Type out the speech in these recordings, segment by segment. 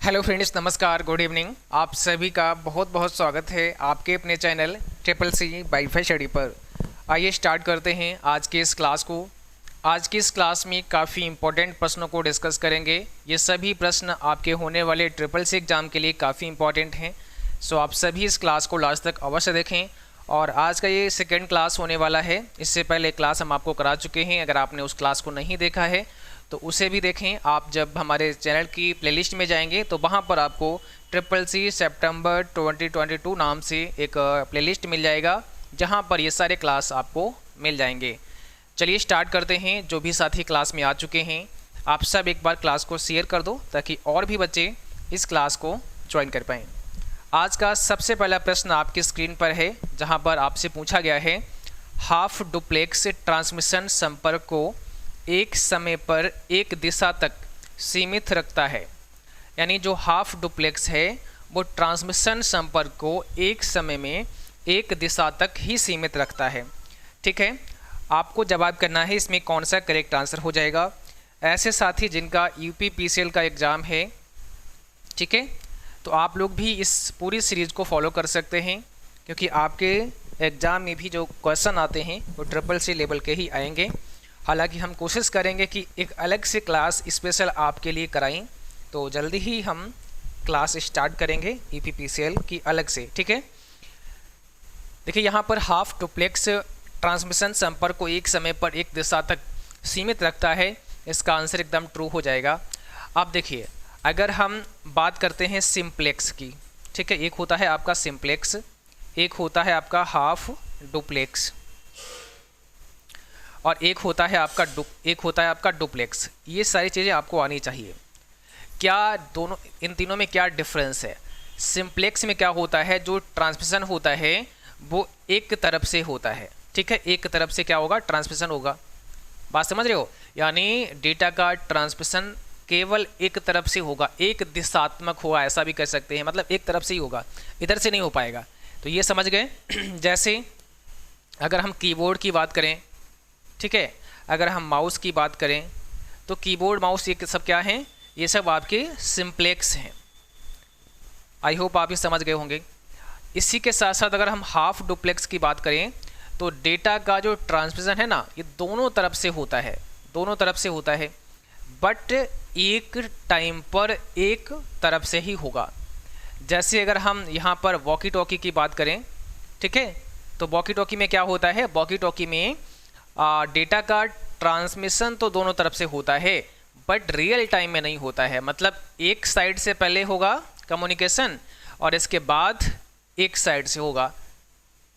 Hello friends, नमस्कार, good evening. आप सभी का बहुत बहुत स्वागत है आपके अपने channel triple C WiFi study पर। आइए स्टार्ट करते हैं आज के इस क्लास को। आज की इस क्लास में काफ़ी इंपॉर्टेंट प्रश्नों को डिस्कस करेंगे। ये सभी प्रश्न आपके होने वाले ट्रिपल सी एग्ज़ाम के लिए काफ़ी इंपॉर्टेंट हैं। सो आप सभी इस क्लास को लास्ट तक अवश्य देखें। और आज का ये सेकेंड क्लास होने वाला है। इससे पहले क्लास हम आपको करा चुके हैं। अगर आपने उस क्लास को नहीं देखा है तो उसे भी देखें। आप जब हमारे चैनल की प्लेलिस्ट में जाएंगे तो वहाँ पर आपको ट्रिपल सी सितंबर 2022 नाम से एक प्लेलिस्ट मिल जाएगा, जहाँ पर ये सारे क्लास आपको मिल जाएंगे। चलिए स्टार्ट करते हैं। जो भी साथी क्लास में आ चुके हैं, आप सब एक बार क्लास को शेयर कर दो ताकि और भी बच्चे इस क्लास को ज्वाइन कर पाएँ। आज का सबसे पहला प्रश्न आपकी स्क्रीन पर है, जहाँ पर आपसे पूछा गया है हाफ डुप्लेक्स ट्रांसमिशन संपर्क को एक समय पर एक दिशा तक सीमित रखता है। यानी जो हाफ डुप्लेक्स है वो ट्रांसमिशन संपर्क को एक समय में एक दिशा तक ही सीमित रखता है। ठीक है, आपको जवाब करना है इसमें कौन सा करेक्ट आंसर हो जाएगा। ऐसे साथी जिनका यूपीपीसीएल का एग्ज़ाम है, ठीक है, तो आप लोग भी इस पूरी सीरीज़ को फॉलो कर सकते हैं, क्योंकि आपके एग्ज़ाम में भी जो क्वेश्चन आते हैं वो ट्रिपल सी लेवल के ही आएंगे। हालांकि हम कोशिश करेंगे कि एक अलग से क्लास स्पेशल आपके लिए कराएं, तो जल्दी ही हम क्लास स्टार्ट करेंगे यूपीपीसीएल की अलग से। ठीक है, देखिए यहाँ पर हाफ डुप्लेक्स ट्रांसमिशन संपर्क को एक समय पर एक दिशा तक सीमित रखता है। इसका आंसर एकदम ट्रू हो जाएगा। अब देखिए, अगर हम बात करते हैं सिंप्लेक्स की, ठीक है, एक होता है आपका सिंप्लेक्स, एक होता है आपका हाफ डुप्लेक्स, और एक होता है आपका डुप्लेक्स। ये सारी चीज़ें आपको आनी चाहिए। क्या दोनों, इन तीनों में क्या डिफरेंस है? सिंप्लेक्स में क्या होता है, जो ट्रांसमिशन होता है वो एक तरफ से होता है। ठीक है, एक तरफ से क्या होगा, ट्रांसमिशन होगा। बात समझ रहे हो? यानी डेटा का ट्रांसमिशन केवल एक तरफ से होगा, एक दिशात्मक होगा, ऐसा भी कह सकते हैं। मतलब एक तरफ से ही होगा, इधर से नहीं हो पाएगा। तो ये समझ गए। जैसे अगर हम कीबोर्ड की बात करें, ठीक है, अगर हम माउस की बात करें तो कीबोर्ड माउस ये सब क्या हैं, ये सब आपके सिंप्लेक्स हैं। आई होप आप ये समझ गए होंगे। इसी के साथ साथ अगर हम हाफ डुप्लेक्स की बात करें तो डेटा का जो ट्रांसमिशन है ना, ये दोनों तरफ से होता है, दोनों तरफ से होता है, बट एक टाइम पर एक तरफ से ही होगा। जैसे अगर हम यहाँ पर वॉकी टॉकी की बात करें, ठीक है, तो वॉकी टॉकी में क्या होता है, वॉकी टॉकी में डेटा का ट्रांसमिशन तो दोनों तरफ से होता है, बट रियल टाइम में नहीं होता है। मतलब एक साइड से पहले होगा कम्युनिकेशन और इसके बाद एक साइड से होगा।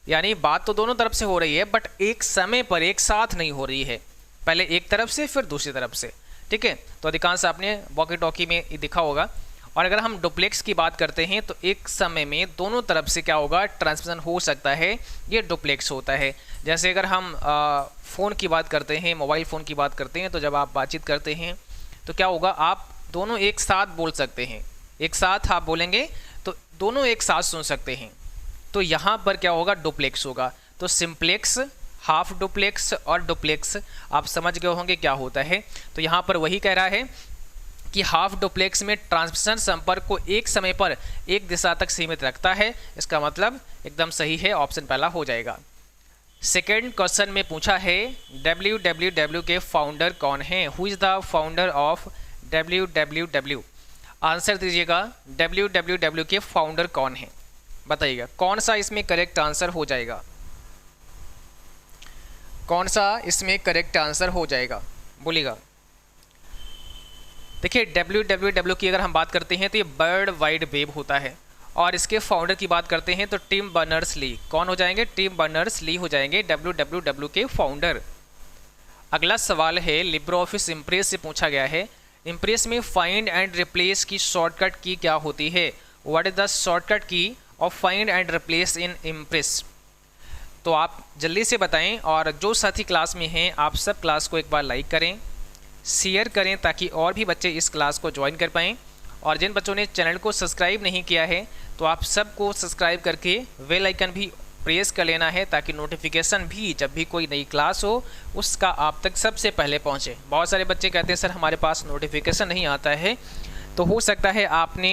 यानी बात तो दोनों तरफ से हो रही है, बट एक समय पर एक साथ नहीं हो रही है, पहले एक तरफ से फिर दूसरी तरफ से। ठीक है, तो अधिकांश आपने वॉकी टॉकी में दिखा होगा। और अगर हम डुप्लेक्स की बात करते हैं तो एक समय में दोनों तरफ से क्या होगा, ट्रांसमिशन हो सकता है, ये डुप्लेक्स होता है। जैसे अगर हम फ़ोन की बात करते हैं, मोबाइल फ़ोन की बात करते हैं, तो जब आप बातचीत करते हैं तो क्या होगा, आप दोनों एक साथ बोल सकते हैं, एक साथ आप बोलेंगे तो दोनों एक साथ सुन सकते हैं। तो यहाँ पर क्या होगा, डुप्लेक्स होगा। तो सिंप्लेक्स, हाफ डुप्लेक्स और डुप्लेक्स आप समझ गए होंगे क्या होता है। तो यहाँ पर वही कह रहा है कि हाफ डुप्लेक्स में ट्रांसमिशन संपर्क को एक समय पर एक दिशा तक सीमित रखता है। इसका मतलब एकदम सही है, ऑप्शन पहला हो जाएगा। सेकेंड क्वेश्चन में पूछा है www के फाउंडर कौन हैं? Who is the founder of www? Answer दीजिएगा, www के फाउंडर कौन हैं, बताइएगा कौन सा इसमें करेक्ट आंसर हो जाएगा, कौन सा इसमें करेक्ट आंसर हो जाएगा, बोलिएगा। देखिए www की अगर हम बात करते हैं तो ये वर्ल्ड वाइड वेब होता है, और इसके फाउंडर की बात करते हैं तो टिम बर्नर्स-ली। कौन हो जाएंगे? टिम बर्नर्स-ली हो जाएंगे www के फाउंडर। अगला सवाल है लिब्रे ऑफिस इम्प्रेस से पूछा गया है, इम्प्रेस में फाइंड एंड रिप्लेस की शॉर्टकट की क्या होती है? व्हाट इज द शॉर्टकट की of find and replace in impress? तो आप जल्दी से बताएं। और जो साथी क्लास में हैं आप सब क्लास को एक बार लाइक करें, शेयर करें, ताकि और भी बच्चे इस क्लास को ज्वाइन कर पाएँ। और जिन बच्चों ने चैनल को सब्सक्राइब नहीं किया है तो आप सबको सब्सक्राइब करके बेल आइकन भी प्रेस कर लेना है, ताकि नोटिफिकेशन भी जब भी कोई नई क्लास हो उसका आप तक सबसे पहले पहुंचे। बहुत सारे बच्चे कहते हैं सर हमारे पास नोटिफिकेशन नहीं आता है, तो हो सकता है आपने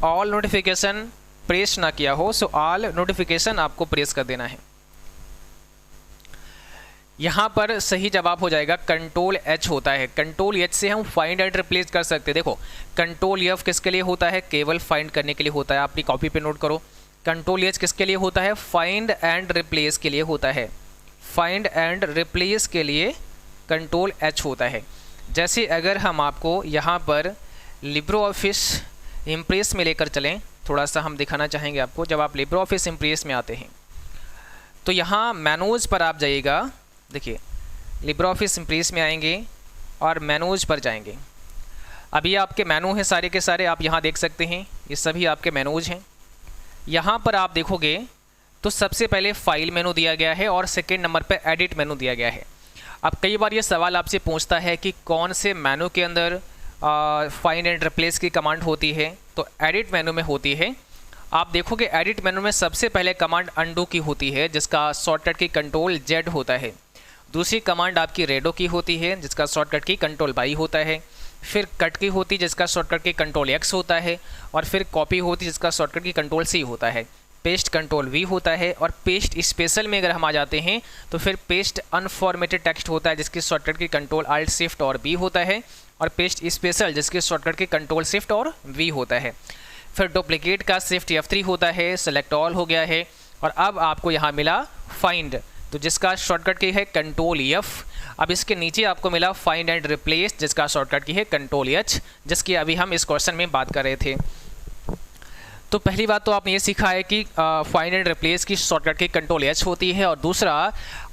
ऑल नोटिफिकेशन प्रेस ना किया हो, सो ऑल नोटिफिकेशन आपको प्रेस कर देना है। यहाँ पर सही जवाब हो जाएगा कंट्रोल एच होता है। कंट्रोल एच से हम फाइंड एंड रिप्लेस कर सकते हैं। देखो कंट्रोल एफ किसके लिए होता है, केवल फाइंड करने के लिए होता है, अपनी कॉपी पे नोट करो। कंट्रोल एच किसके लिए होता है, फाइंड एंड रिप्लेस के लिए होता है। फाइंड एंड रिप्लेस के लिए कंट्रोल एच होता है। जैसे अगर हम आपको यहाँ पर लिब्रो ऑफिस इम्प्रेस में लेकर चलें, थोड़ा सा हम दिखाना चाहेंगे आपको। जब आप लिब्रो ऑफिस इम्प्रेस में आते हैं तो यहाँ मेनूज पर आप जाइएगा। देखिए लिब्रो ऑफिस इम्प्रेस में आएंगे और मेनूज पर जाएंगे। अभी आपके मेनू हैं सारे के सारे, आप यहाँ देख सकते हैं, ये सभी आपके मेनूज हैं। यहाँ पर आप देखोगे तो सबसे पहले फाइल मेनू दिया गया है और सेकेंड नंबर पर एडिट मेनू दिया गया है। अब कई बार ये सवाल आपसे पूछता है कि कौन से मेनू के अंदर फाइंड एंड रिप्लेस की कमांड होती है, तो एडिट मेनू में होती है। आप देखोगे एडिट मेनू में सबसे पहले कमांड अंडू की होती है, जिसका शॉर्टकट की कंट्रोल जेड होता है। दूसरी कमांड आपकी रेडो की होती है, जिसका शॉर्टकट की कंट्रोल वाई होता है। फिर कट की होती है, जिसका शॉर्टकट की कंट्रोल एक्स होता है। और फिर कॉपी होती है, जिसका शॉर्टकट की कंट्रोल सी होता है। पेस्ट कंट्रोल वी होता है। और पेस्ट स्पेशल में अगर हम आ जाते हैं तो फिर पेस्ट अनफॉर्मेटेड टेक्स्ट होता है, जिसकी शॉर्टकट की कंट्रोल अल्ट शिफ्ट और बी होता है। और पेस्ट स्पेशल जिसके शॉर्टकट की कंट्रोल शिफ्ट और वी होता है। फिर डुप्लीकेट का शिफ्ट F3 होता है। सेलेक्ट ऑल हो गया है। और अब आपको यहाँ मिला फाइंड, तो जिसका शॉर्टकट की है कंट्रोल एफ। अब इसके नीचे आपको मिला फाइंड एंड रिप्लेस, जिसका शॉर्टकट की है कंट्रोल एच, जिसकी अभी हम इस क्वेश्चन में बात कर रहे थे। तो पहली बात तो आपने ये सीखा है कि फाइंड एंड रिप्लेस की शॉर्टकट की कंट्रोल एच होती है। और दूसरा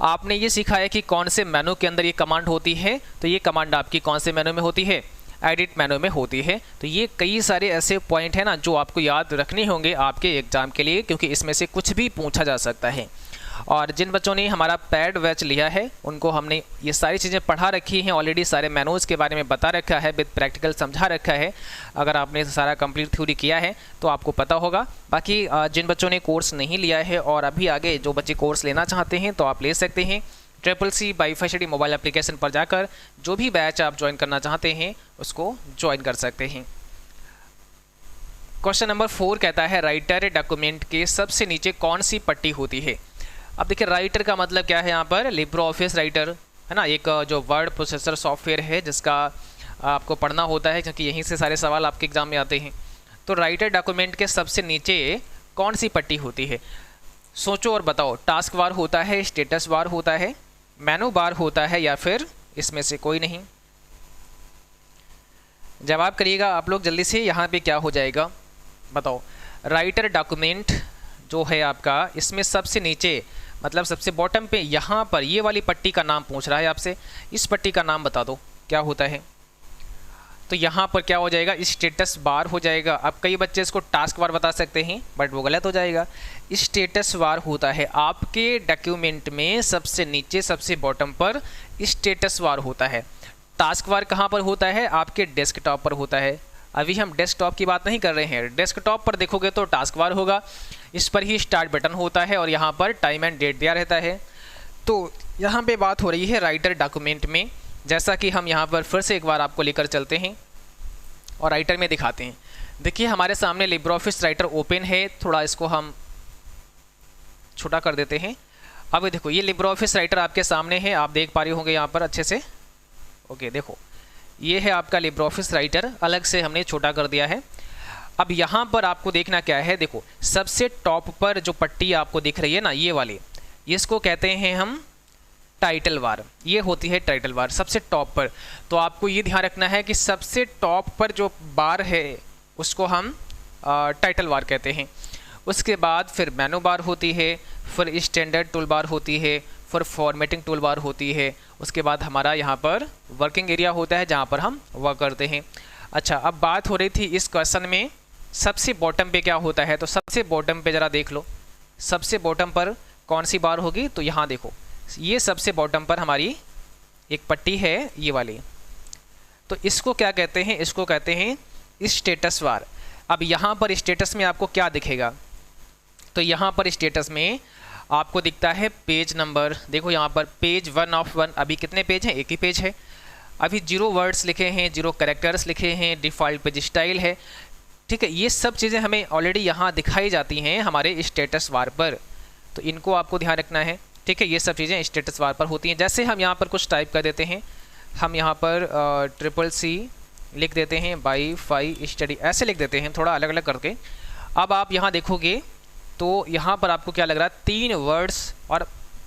आपने ये सीखा है कि कौन से मेनू के अंदर ये कमांड होती है। तो ये कमांड आपकी कौन से मेनू में होती है, एडिट मेनू में होती है। तो ये कई सारे ऐसे पॉइंट हैं ना जो आपको याद रखने होंगे आपके एग्जाम के लिए, क्योंकि इसमें से कुछ भी पूछा जा सकता है। और जिन बच्चों ने हमारा पैड बैच लिया है उनको हमने ये सारी चीज़ें पढ़ा रखी हैं ऑलरेडी, सारे मेनूज़ के बारे में बता रखा है, विद प्रैक्टिकल समझा रखा है। अगर आपने सारा कंप्लीट थ्योरी किया है तो आपको पता होगा। बाकी जिन बच्चों ने कोर्स नहीं लिया है और अभी आगे जो बच्चे कोर्स लेना चाहते हैं तो आप ले सकते हैं। CCC wifi study mobile application पर जाकर जो भी बैच आप ज्वाइन करना चाहते हैं उसको ज्वाइन कर सकते हैं। क्वेश्चन नंबर 4 कहता है राइटर डॉक्यूमेंट के सबसे नीचे कौन सी पट्टी होती है। अब देखिए राइटर का मतलब क्या है, यहाँ पर लिब्रो ऑफिस राइटर है ना, एक जो वर्ड प्रोसेसर सॉफ्टवेयर है जिसका आपको पढ़ना होता है, क्योंकि यहीं से सारे सवाल आपके एग्जाम में आते हैं। तो राइटर डॉक्यूमेंट के सबसे नीचे कौन सी पट्टी होती है, सोचो और बताओ। टास्क बार होता है, स्टेटस बार होता है, मेनू बार होता है, या फिर इसमें से कोई नहीं। जवाब करिएगा आप लोग जल्दी से। यहाँ पे क्या हो जाएगा बताओ। राइटर डॉक्यूमेंट जो है आपका, इसमें सबसे नीचे मतलब सबसे बॉटम पे यहाँ पर ये वाली पट्टी का नाम पूछ रहा है आपसे। इस पट्टी का नाम बता दो क्या होता है। तो यहाँ पर क्या हो जाएगा, स्टेटस बार हो जाएगा। अब कई बच्चे इसको टास्क बार बता सकते हैं बट वो गलत हो जाएगा। स्टेटस बार होता है आपके डॉक्यूमेंट में सबसे नीचे सबसे बॉटम पर स्टेटस बार होता है। टास्क बार कहाँ पर होता है, आपके डेस्कटॉप पर होता है। अभी हम डेस्कटॉप की बात नहीं कर रहे हैं। डेस्कटॉप पर देखोगे तो टास्क बार होगा, इस पर ही स्टार्ट बटन होता है और यहाँ पर टाइम एंड डेट दिया रहता है। तो यहाँ पे बात हो रही है राइटर डॉक्यूमेंट में। जैसा कि हम यहाँ पर फिर से एक बार आपको लेकर चलते हैं और राइटर में दिखाते हैं। देखिए हमारे सामने लिब्रो ऑफिस राइटर ओपन है, थोड़ा इसको हम छोटा कर देते हैं। अब देखो ये लिब्रो ऑफिस राइटर आपके सामने है, आप देख पा रहे होंगे यहाँ पर अच्छे से। ओके देखो ये है आपका लिब्रो ऑफिस राइटर, अलग से हमने छोटा कर दिया है। अब यहाँ पर आपको देखना क्या है, देखो सबसे टॉप पर जो पट्टी आपको दिख रही है ना, ये वाली, इसको कहते हैं हम टाइटल बार। ये होती है टाइटल बार सबसे टॉप पर। तो आपको ये ध्यान रखना है कि सबसे टॉप पर जो बार है उसको हम टाइटल बार कहते हैं। उसके बाद फिर मेनू बार होती है, फिर स्टैंडर्ड टूल बार होती है, फिर फॉर्मेटिंग टूल बार होती है। उसके बाद हमारा यहाँ पर वर्किंग एरिया होता है जहाँ पर हम वर्क करते हैं। अच्छा अब बात हो रही थी इस क्वेश्चन में सबसे बॉटम पे क्या होता है। तो सबसे बॉटम पे ज़रा देख लो, सबसे बॉटम पर कौन सी बार होगी। तो यहाँ देखो ये सबसे बॉटम पर हमारी एक पट्टी है ये वाली। तो इसको क्या कहते हैं, इसको कहते हैं स्टेटस बार। अब यहाँ पर स्टेटस में आपको क्या दिखेगा, तो यहाँ पर स्टेटस में आपको दिखता है पेज नंबर। देखो यहाँ पर पेज 1 of 1, अभी कितने पेज हैं, एक ही पेज है। अभी 0 वर्ड्स लिखे हैं, 0 कैरेक्टर्स लिखे हैं, डिफ़ॉल्ट पेज स्टाइल है, ठीक है। ये सब चीज़ें हमें ऑलरेडी यहाँ दिखाई जाती हैं हमारे स्टेटस बार पर, तो इनको आपको ध्यान रखना है, ठीक है। ये सब चीज़ें स्टेटस बार पर होती हैं। जैसे हम यहाँ पर कुछ टाइप कर देते हैं, हम यहाँ पर CCC लिख देते हैं, वाईफाई स्टडी ऐसे लिख देते हैं, थोड़ा अलग अलग करके। अब आप यहाँ देखोगे तो यहाँ पर आपको क्या लग रहा है, 3 वर्ड्स और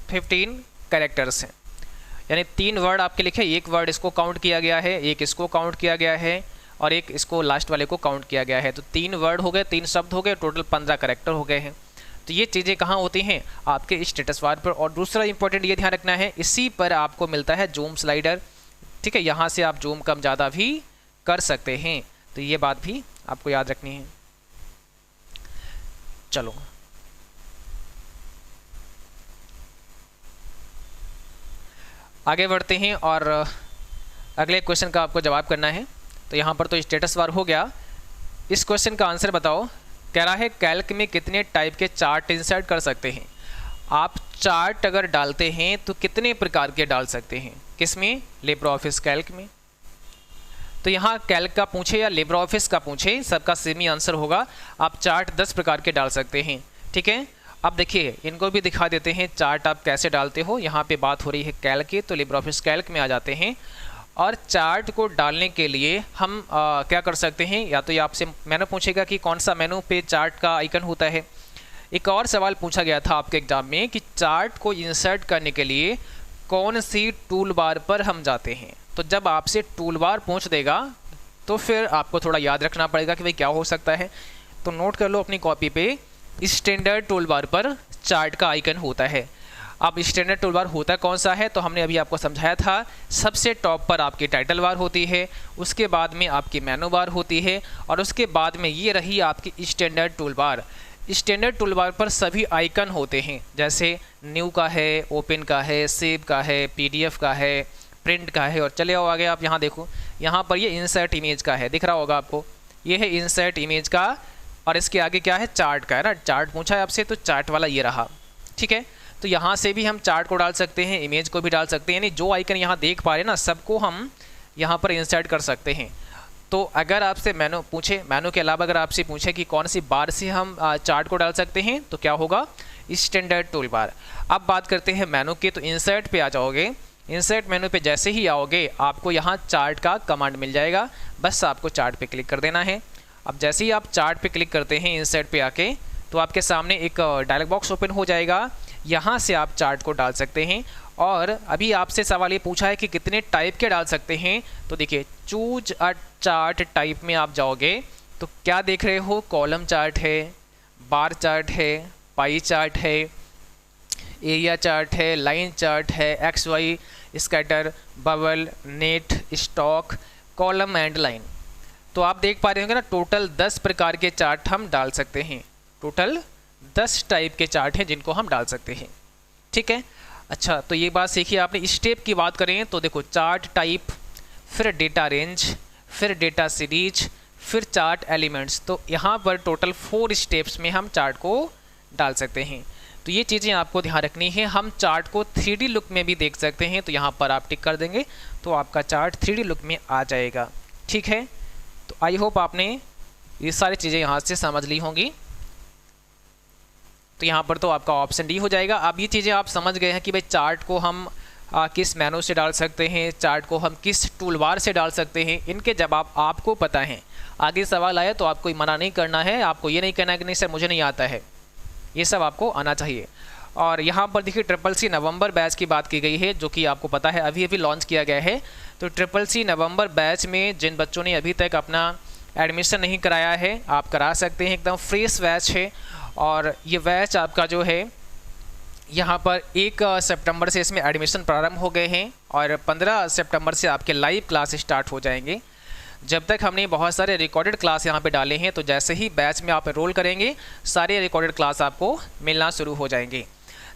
15 कैरेक्टर्स हैं, यानी 3 वर्ड आपके लिखे, 1 वर्ड इसको काउंट किया गया है, 1 इसको काउंट किया गया है और 1 इसको लास्ट वाले को काउंट किया गया है। तो 3 वर्ड हो गए, 3 शब्द हो गए, टोटल 15 कैरेक्टर हो गए हैं। तो ये चीज़ें कहाँ होती हैं, आपके स्टेटस बार पर। और दूसरा इंपॉर्टेंट ये ध्यान रखना है, इसी पर आपको मिलता है जूम स्लाइडर, ठीक है। यहाँ से आप जूम कम ज़्यादा भी कर सकते हैं, तो ये बात भी आपको याद रखनी है। चलो आगे बढ़ते हैं और अगले क्वेश्चन का आपको जवाब करना है। तो यहाँ पर तो स्टेटस बार हो गया। इस क्वेश्चन का आंसर बताओ। कह रहा है कैल्क में कितने टाइप के चार्ट इंसर्ट कर सकते हैं। आप चार्ट अगर डालते हैं तो कितने प्रकार के डाल सकते हैं, किसमें, लिब्रे ऑफिस कैल्क में। तो यहाँ कैल्क का पूछे या लिब्रे ऑफिस का पूछे, सबका सेम ही आंसर होगा। आप चार्ट 10 प्रकार के डाल सकते हैं, ठीक है। अब देखिए इनको भी दिखा देते हैं चार्ट आप कैसे डालते हो। यहाँ पे बात हो रही है कैल्क की, तो लिब्रे ऑफिस कैल्क में आ जाते हैं। और चार्ट को डालने के लिए हम क्या कर सकते हैं, या तो ये आपसे मेनू पूछेगा कि कौन सा मेनू पे चार्ट का आइकन होता है। एक और सवाल पूछा गया था आपके एग्जाम में कि चार्ट को इंसर्ट करने के लिए कौन सी टूल बार पर हम जाते हैं। तो जब आपसे टूल बार पूछ देगा तो फिर आपको थोड़ा याद रखना पड़ेगा कि भाई क्या हो सकता है। तो नोट कर लो अपनी कॉपी पे, स्टैंडर्ड टूल बार पर चार्ट का आइकन होता है। अब स्टैंडर्ड टूल बार होता कौन सा है, तो हमने अभी आपको समझाया था। सबसे टॉप पर आपकी टाइटल बार होती है, उसके बाद में आपकी मेनू बार होती है, और उसके बाद में ये रही आपकी standard tool bar. Standard tool bar पर सभी आइकन होते हैं, जैसे न्यू का है, ओपन का है, सेव का है, PDF का है, प्रिंट का है। और चले आओ आगे, आप यहाँ देखो, यहाँ पर ये इंसर्ट इमेज का है, दिख रहा होगा आपको, ये है इंसर्ट इमेज का। और इसके आगे क्या है, चार्ट का है ना, चार्ट पूछा है आपसे, तो चार्ट वाला ये रहा, ठीक है। तो यहाँ से भी हम चार्ट को डाल सकते हैं, इमेज को भी डाल सकते हैं, यानी जो आइकन यहाँ देख पा रहे हैं ना, सबको हम यहाँ पर इंसर्ट कर सकते हैं। तो अगर आपसे मेनू पूछे, मेनू के अलावा अगर आपसे पूछे कि कौन सी बार से हम चार्ट को डाल सकते हैं, तो क्या होगा, स्टैंडर्ड टूल बार। अब बात करते हैं मेनू की, तो इंसर्ट पे आ जाओगे। इंसर्ट मेनू पे जैसे ही आओगे आपको यहाँ चार्ट का कमांड मिल जाएगा, बस आपको चार्ट पे क्लिक कर देना है। अब जैसे ही आप चार्ट पे क्लिक करते हैं इंसर्ट पे आके, तो आपके सामने एक डायलॉग बॉक्स ओपन हो जाएगा, यहाँ से आप चार्ट को डाल सकते हैं। और अभी आपसे सवाल ये पूछा है कि कितने टाइप के डाल सकते हैं, तो देखिए चूज अ चार्ट टाइप में आप जाओगे तो क्या देख रहे हो, कॉलम चार्ट है, बार चार्ट है, पाई चार्ट है, एरिया चार्ट है, लाइन चार्ट है, XY, scatter, bubble, net, stock, column and line. तो आप देख पा रहे होंगे ना, टोटल 10 प्रकार के चार्ट हम डाल सकते हैं। टोटल 10 टाइप के चार्ट हैं जिनको हम डाल सकते हैं, ठीक है। अच्छा, तो ये बात सीखिए आपने। स्टेप की बात करें तो देखो, चार्ट टाइप, फिर डेटा रेंज, फिर डेटा सीरीज, फिर चार्ट एलिमेंट्स। तो यहाँ पर टोटल 4 स्टेप्स में हम चार्ट को डाल सकते हैं। तो ये चीज़ें आपको ध्यान रखनी है। हम चार्ट को 3D लुक में भी देख सकते हैं, तो यहाँ पर आप टिक कर देंगे तो आपका चार्ट 3D लुक में आ जाएगा, ठीक है। तो आई होप आपने ये सारी चीज़ें यहाँ से समझ ली होंगी। तो यहाँ पर तो आपका ऑप्शन डी हो जाएगा। अब ये चीज़ें आप समझ गए हैं कि भाई चार्ट को हम किस मेनू से डाल सकते हैं, चार्ट को हम किस टूलबार से डाल सकते हैं। इनके जवाब आपको पता है। आगे सवाल आया तो आपको मना नहीं करना है, आपको ये नहीं कहना है कि नहीं सर मुझे नहीं आता है, ये सब आपको आना चाहिए। और यहाँ पर देखिए CCC नवंबर बैच की बात की गई है, जो कि आपको पता है अभी अभी लॉन्च किया गया है। तो CCC नवंबर बैच में जिन बच्चों ने अभी तक अपना एडमिशन नहीं कराया है, आप करा सकते हैं। एकदम फ्रेश बैच है, और ये बैच आपका जो है यहाँ पर 1 सितंबर से इसमें एडमिशन प्रारंभ हो गए हैं, और 15 सितंबर से आपके लाइव क्लास स्टार्ट हो जाएंगे। जब तक हमने बहुत सारे रिकॉर्डेड क्लास यहाँ पे डाले हैं, तो जैसे ही बैच में आप एनरोल करेंगे सारे रिकॉर्डेड क्लास आपको मिलना शुरू हो जाएंगे।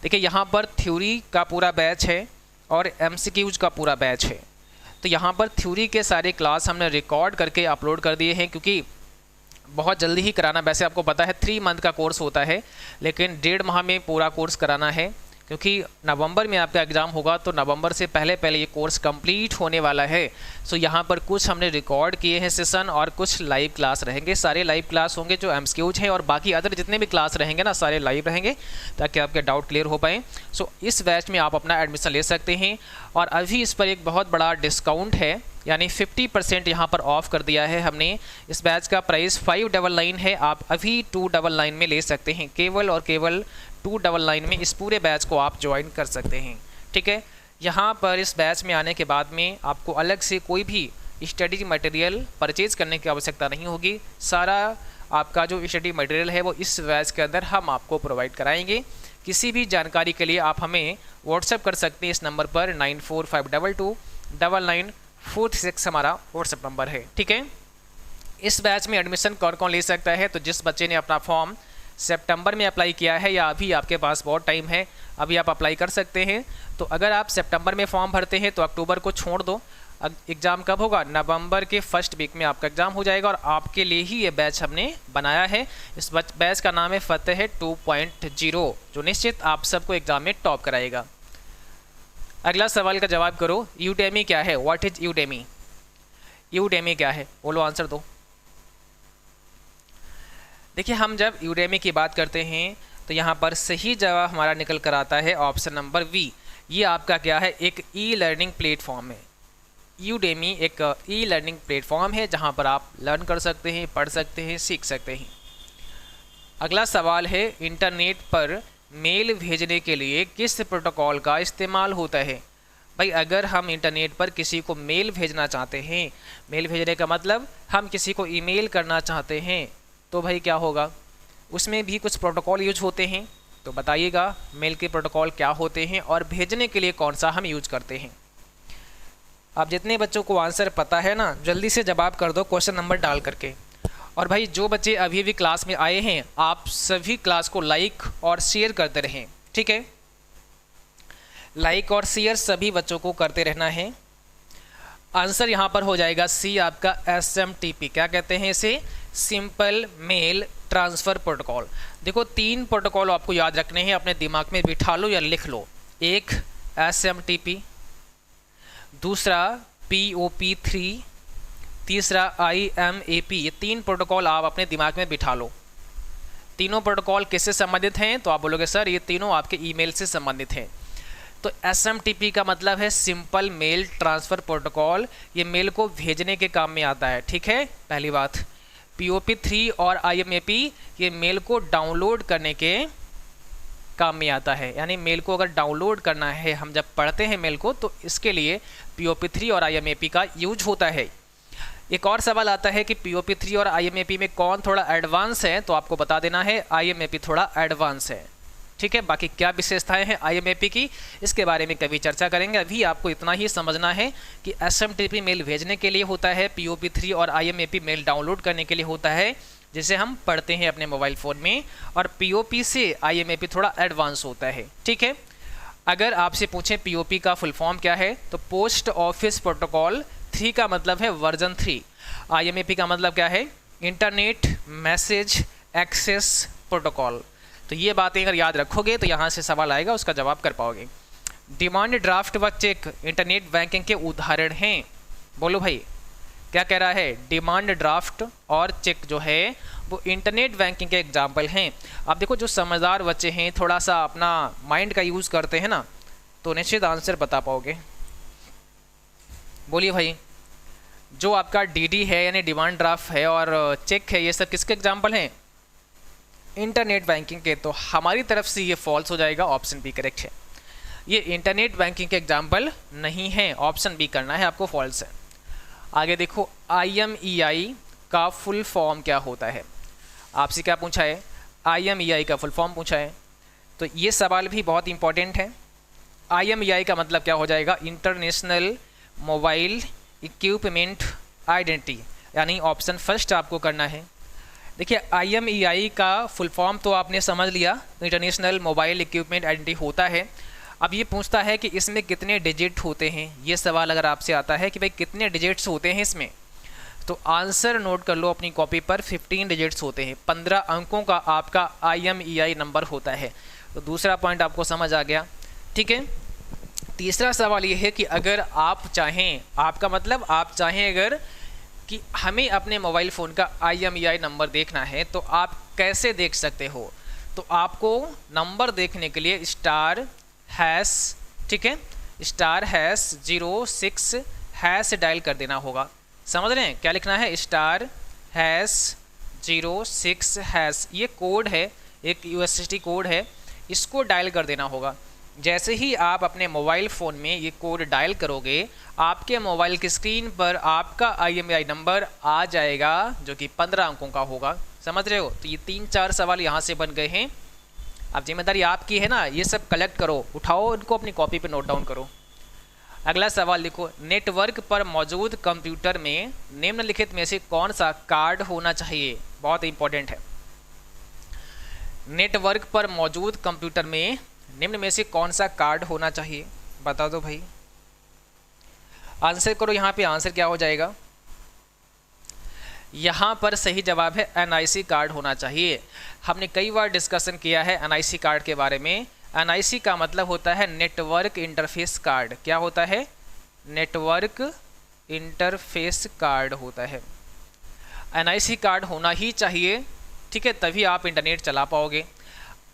देखिए यहाँ पर थ्योरी का पूरा बैच है और MCQs का पूरा बैच है। तो यहाँ पर थ्योरी के सारे क्लास हमने रिकॉर्ड करके अपलोड कर दिए हैं, क्योंकि बहुत जल्दी ही कराना, वैसे आपको पता है 3 मंथ का कोर्स होता है, लेकिन 1.5 माह में पूरा कोर्स कराना है, क्योंकि नवंबर में आपका एग्ज़ाम होगा, तो नवंबर से पहले पहले ये कोर्स कंप्लीट होने वाला है। सो यहाँ पर कुछ हमने रिकॉर्ड किए हैं सेशन और कुछ लाइव क्लास रहेंगे। सारे लाइव क्लास होंगे जो एमसीक्यूज हैं, और बाकी अदर जितने भी क्लास रहेंगे ना सारे लाइव रहेंगे, ताकि आपके डाउट क्लियर हो पाए। सो इस बैच में आप अपना एडमिशन ले सकते हैं, और अभी इस पर एक बहुत बड़ा डिस्काउंट है, यानी 50% यहाँ पर ऑफ कर दिया है हमने। इस बैच का प्राइस 599 है, आप अभी 299 में ले सकते हैं। केवल और केवल 299 में इस पूरे बैच को आप ज्वाइन कर सकते हैं, ठीक है। यहाँ पर इस बैच में आने के बाद में आपको अलग से कोई भी स्टडी मटेरियल परचेज़ करने की आवश्यकता नहीं होगी। सारा आपका जो स्टडी मटेरियल है वो इस बैच के अंदर हम आपको प्रोवाइड कराएंगे। किसी भी जानकारी के लिए आप हमें व्हाट्सएप कर सकते हैं इस नंबर पर 9452299446 हमारा व्हाट्सएप नंबर है, ठीक है। इस बैच में एडमिशन कौन कौन ले सकता है? तो जिस बच्चे ने अपना फॉर्म सितंबर में अप्लाई किया है, या अभी आपके पास बहुत टाइम है, अभी आप अप्लाई कर सकते हैं। तो अगर आप सितंबर में फॉर्म भरते हैं तो अक्टूबर को छोड़ दो। एग्ज़ाम कब होगा? नवंबर के फर्स्ट वीक में आपका एग्ज़ाम हो जाएगा, और आपके लिए ही ये बैच हमने बनाया है। इस बैच का नाम है फतेह 2.0, जो निश्चित आप सबको एग्ज़ाम में टॉप कराएगा। अगला सवाल का जवाब करो, यूडेमी क्या है? What is Udemy? यूडेमी क्या है? बोलो, आंसर दो। देखिए, हम जब यूडेमी की बात करते हैं तो यहाँ पर सही जवाब हमारा निकल कर आता है ऑप्शन नंबर वी। ये आपका क्या है? एक ई लर्निंग प्लेटफॉर्म है। यूडेमी एक ई लर्निंग प्लेटफॉर्म है जहाँ पर आप लर्न कर सकते हैं, पढ़ सकते हैं, सीख सकते हैं। अगला सवाल है, इंटरनेट पर मेल भेजने के लिए किस प्रोटोकॉल का इस्तेमाल होता है? भाई, अगर हम इंटरनेट पर किसी को मेल भेजना चाहते हैं, मेल भेजने का मतलब हम किसी को ईमेल करना चाहते हैं, तो भाई क्या होगा? उसमें भी कुछ प्रोटोकॉल यूज होते हैं। तो बताइएगा मेल के प्रोटोकॉल क्या होते हैं और भेजने के लिए कौन सा हम यूज करते हैं। आप जितने बच्चों को आंसर पता है ना, जल्दी से जवाब कर दो क्वेश्चन नंबर डाल करके। और भाई, जो बच्चे अभी भी क्लास में आए हैं, आप सभी क्लास को लाइक और शेयर करते रहें, ठीक है। लाइक और शेयर सभी बच्चों को करते रहना है। आंसर यहाँ पर हो जाएगा सी, आपका SMTP। क्या कहते हैं इसे? Simple mail transfer protocol. देखो, 3 प्रोटोकॉल आपको याद रखने हैं, अपने दिमाग में बिठा लो या लिख लो। एक SMTP, दूसरा POP3, तीसरा IMAP। ये 3 प्रोटोकॉल आप अपने दिमाग में बिठा लो। तीनों प्रोटोकॉल किससे संबंधित हैं? तो आप बोलोगे सर ये तीनों आपके ईमेल से संबंधित हैं। तो SMTP का मतलब है सिंपल मेल ट्रांसफ़र प्रोटोकॉल। ये मेल को भेजने के काम में आता है, ठीक है, पहली बात। POP3 और IMAP ये मेल को डाउनलोड करने के काम में आता है, यानी मेल को अगर डाउनलोड करना है, हम जब पढ़ते हैं मेल को, तो इसके लिए POP3 और IMAP का यूज होता है। एक और सवाल आता है कि POP3 और IMAP में कौन थोड़ा एडवांस है? तो आपको बता देना है IMAP थोड़ा एडवांस है, ठीक है। बाकी क्या विशेषताएं हैं IMAP की, इसके बारे में कभी चर्चा करेंगे। अभी आपको इतना ही समझना है कि SMTP मेल भेजने के लिए होता है, POP3 और IMAP मेल डाउनलोड करने के लिए होता है, जिसे हम पढ़ते हैं अपने मोबाइल फ़ोन में, और POP से IMAP थोड़ा एडवांस होता है, ठीक है। अगर आपसे पूछें POP का फुल फॉर्म क्या है, तो पोस्ट ऑफिस प्रोटोकॉल। 3 का मतलब है वर्जन 3। IMAP का मतलब क्या है? Internet message access protocol. तो ये बातें अगर याद रखोगे तो यहाँ से सवाल आएगा, उसका जवाब कर पाओगे। डिमांड ड्राफ्ट व चेक इंटरनेट बैंकिंग के उदाहरण हैं। बोलो भाई, क्या कह रहा है? डिमांड ड्राफ्ट और चेक जो है वो इंटरनेट बैंकिंग के एग्जाम्पल हैं। अब देखो, जो समझदार बच्चे हैं, थोड़ा सा अपना माइंड का यूज़ करते हैं ना, तो निश्चित आंसर बता पाओगे। बोलिए भाई, जो आपका DD है यानी डिमांड ड्राफ्ट है और चेक है, ये सब किसके एग्जाम्पल हैं? इंटरनेट बैंकिंग के। तो हमारी तरफ से ये फॉल्स हो जाएगा, ऑप्शन बी करेक्ट है। ये इंटरनेट बैंकिंग के एग्जाम्पल नहीं है, ऑप्शन बी करना है आपको, फॉल्स है। आगे देखो, IMEI का फुल फॉर्म क्या होता है? आपसे क्या पूछा है? IMEI का फुल फॉर्म पूछा है। तो ये सवाल भी बहुत इंपॉर्टेंट है। IMEI का मतलब क्या हो जाएगा? इंटरनेशनल मोबाइल इक्विपमेंट आइडेंटिटी, यानी ऑप्शन फर्स्ट आपको करना है। देखिए, IMEI का फुल फॉर्म तो आपने समझ लिया, इंटरनेशनल मोबाइल इक्विपमेंट आइडेंटिटी होता है। अब ये पूछता है कि इसमें कितने डिजिट होते हैं। ये सवाल अगर आपसे आता है कि भाई कितने डिजिट्स होते हैं इसमें, तो आंसर नोट कर लो अपनी कॉपी पर, 15 डिजिट्स होते हैं। 15 अंकों का आपका IMEI नंबर होता है। तो दूसरा पॉइंट आपको समझ आ गया, ठीक है। तीसरा सवाल ये है कि अगर आप चाहें, आपका मतलब आप चाहें अगर कि हमें अपने मोबाइल फ़ोन का IMEI नंबर देखना है तो आप कैसे देख सकते हो। तो आपको नंबर देखने के लिए *#, ठीक है, *#06# डायल कर देना होगा। समझ रहे हैं क्या लिखना है? *#06#, ये कोड है, एक USSD कोड है, इसको डायल कर देना होगा। जैसे ही आप अपने मोबाइल फ़ोन में ये कोड डायल करोगे, आपके मोबाइल की स्क्रीन पर आपका IMEI नंबर आ जाएगा जो कि 15 अंकों का होगा। समझ रहे हो? तो ये 3-4 सवाल यहाँ से बन गए हैं। अब जिम्मेदारी आपकी है ना, ये सब कलेक्ट करो, उठाओ, इनको अपनी कॉपी पे नोट डाउन करो। अगला सवाल लिखो, नेटवर्क पर मौजूद कंप्यूटर में निम्नलिखित में से कौन सा कार्ड होना चाहिए? बहुत इंपॉर्टेंट है। नेटवर्क पर मौजूद कंप्यूटर में निम्न में से कौन सा कार्ड होना चाहिए? बता दो भाई, आंसर करो। यहाँ पे आंसर क्या हो जाएगा? यहाँ पर सही जवाब है NIC कार्ड होना चाहिए। हमने कई बार डिस्कशन किया है NIC कार्ड के बारे में। NIC का मतलब होता है नेटवर्क इंटरफेस कार्ड। क्या होता है? नेटवर्क इंटरफेस कार्ड होता है। NIC कार्ड होना ही चाहिए, ठीक है, तभी आप इंटरनेट चला पाओगे।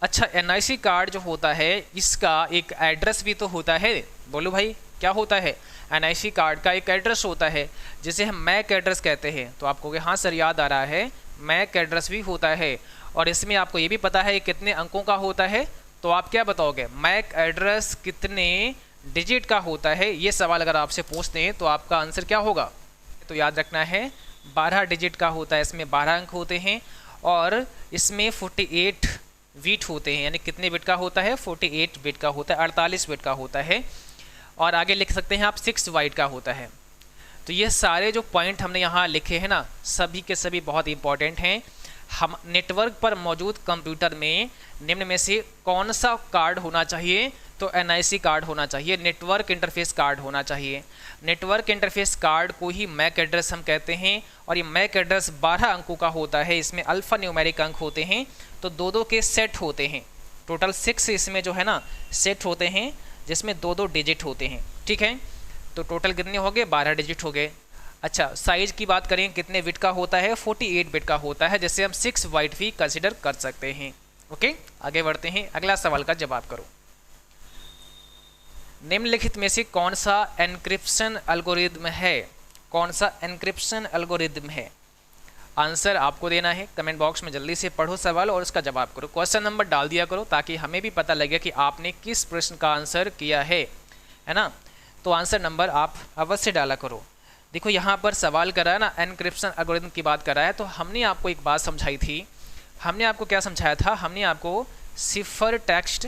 अच्छा, NIC कार्ड जो होता है इसका एक एड्रेस भी तो होता है। बोलो भाई, क्या होता है? NIC कार्ड का एक एड्रेस होता है जिसे हम मैक एड्रेस कहते हैं। तो आपको हाँ सर याद आ रहा है, मैक एड्रेस भी होता है। और इसमें आपको ये भी पता है कितने अंकों का होता है। तो आप क्या बताओगे, मैक एड्रेस कितने डिजिट का होता है? ये सवाल अगर आपसे पूछते हैं तो आपका आंसर क्या होगा? तो याद रखना है 12 डिजिट का होता है। इसमें 12 अंक होते हैं और इसमें 48 बिट होते हैं। यानी कितने बिट का होता है? 48 बिट का होता है, 48 बिट का होता है। और आगे लिख सकते हैं आप 6 बाइट का होता है। तो ये सारे जो पॉइंट हमने यहाँ लिखे हैं ना, सभी के सभी बहुत इंपॉर्टेंट हैं। हम नेटवर्क पर मौजूद कंप्यूटर में निम्न में से कौन सा कार्ड होना चाहिए? तो NIC कार्ड होना चाहिए, नेटवर्क इंटरफेस कार्ड होना चाहिए। नेटवर्क इंटरफेस कार्ड को ही मैक एड्रेस हम कहते हैं। और ये मैक एड्रेस 12 अंकों का होता है। इसमें अल्फ़ा न्यूमेरिक अंक होते हैं, तो 2-2 के सेट होते हैं। टोटल 6 इसमें जो है ना सेट होते हैं, जिसमें 2-2 डिजिट होते हैं, ठीक है। तो टोटल कितने हो गए? 12 डिजिट हो गए। अच्छा, साइज़ की बात करें कितने बिट का होता है? 48 बिट का होता है, जिससे हम 6 बाइट भी कंसिडर कर सकते हैं। ओके, आगे बढ़ते हैं, अगला सवाल का जवाब करो। निम्नलिखित में से कौन सा एन्क्रिप्शन एल्गोरिदम है? कौन सा एन्क्रिप्शन एल्गोरिदम है? आंसर आपको देना है। कमेंट बॉक्स में जल्दी से पढ़ो सवाल और उसका जवाब करो। क्वेश्चन नंबर डाल दिया करो ताकि हमें भी पता लगे कि आपने किस प्रश्न का आंसर किया है ना। तो आंसर नंबर आप अवश्य डाला करो। देखो यहाँ पर सवाल करा है ना, एन्क्रिप्शन एल्गोरिदम की बात करा है। तो हमने आपको एक बात समझाई थी। हमने आपको क्या समझाया था? हमने आपको सिफर टेक्स्ट,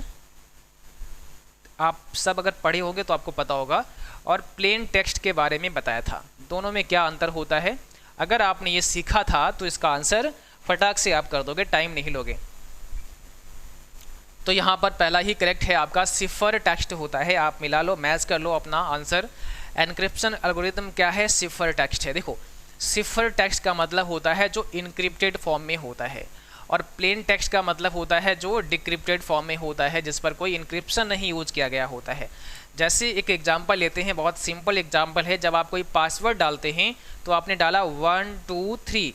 आप सब अगर पढ़े होंगे तो आपको पता होगा, और प्लेन टेक्स्ट के बारे में बताया था। दोनों में क्या अंतर होता है? अगर आपने ये सीखा था तो इसका आंसर फटाक से आप कर दोगे, टाइम नहीं लोगे। तो यहाँ पर पहला ही करेक्ट है आपका, सिफर टेक्स्ट होता है। आप मिला लो, मैच कर लो अपना आंसर। एन्क्रिप्शन एल्गोरिदम क्या है? सिफर टेक्स्ट है। देखो, सिफर टेक्स्ट का मतलब होता है जो इनक्रिप्टेड फॉर्म में होता है, और प्लेन टेक्स्ट का मतलब होता है जो डिक्रिप्टेड फॉर्म में होता है, जिस पर कोई इनक्रिप्शन नहीं यूज किया गया होता है। जैसे एक एग्जांपल लेते हैं, बहुत सिंपल एग्जांपल है। जब आप कोई पासवर्ड डालते हैं तो आपने डाला 1 2 3,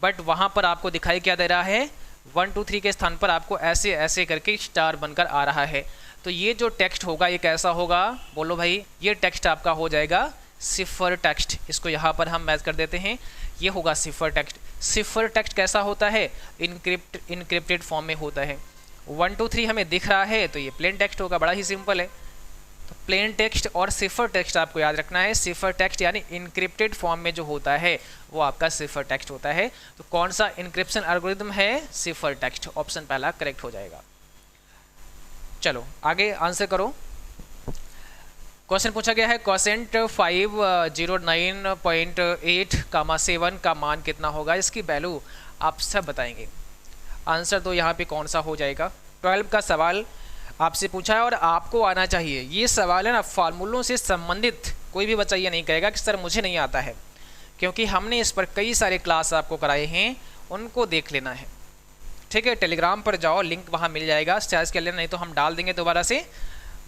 बट वहाँ पर आपको दिखाई क्या दे रहा है? 1 2 3 के स्थान पर आपको ऐसे ऐसे करके स्टार बनकर आ रहा है। तो ये जो टेक्स्ट होगा ये कैसा होगा? बोलो भाई, ये टेक्स्ट आपका हो जाएगा सिफर टेक्स्ट। इसको यहाँ पर हम मैच कर देते हैं, ये होगा सिफर टेक्स्ट। सिफर टेक्स्ट कैसा होता है? इनक्रिप्टेड फॉर्म में होता है। 1 2 3 हमें दिख रहा है तो ये प्लेन टेक्स्ट होगा। बड़ा ही सिंपल है। तो प्लेन टेक्स्ट और सिफर टेक्स्ट आपको याद रखना है। सिफर टेक्स्ट यानी इनक्रिप्टेड फॉर्म में जो होता है वो आपका सिफर टेक्स्ट होता है। तो कौन सा इनक्रिप्शन एल्गोरिदम है? सिफर टेक्स्ट। ऑप्शन पहला करेक्ट हो जाएगा। चलो आगे आंसर करो। क्वेश्चन पूछा गया है, क्वेश्चन 509.8, 7 का मान कितना होगा? इसकी वैल्यू आप सब बताएंगे। आंसर तो यहाँ पे कौन सा हो जाएगा? 12 का सवाल आपसे पूछा है और आपको आना चाहिए। ये सवाल है ना फार्मूलों से संबंधित। कोई भी बच्चा ये नहीं कहेगा कि सर मुझे नहीं आता है, क्योंकि हमने इस पर कई सारे क्लास आपको कराए हैं, उनको देख लेना है, ठीक। ठीक है, टेलीग्राम पर जाओ, लिंक वहाँ मिल जाएगा, सर्च कर लेना, नहीं तो हम डाल देंगे दोबारा से,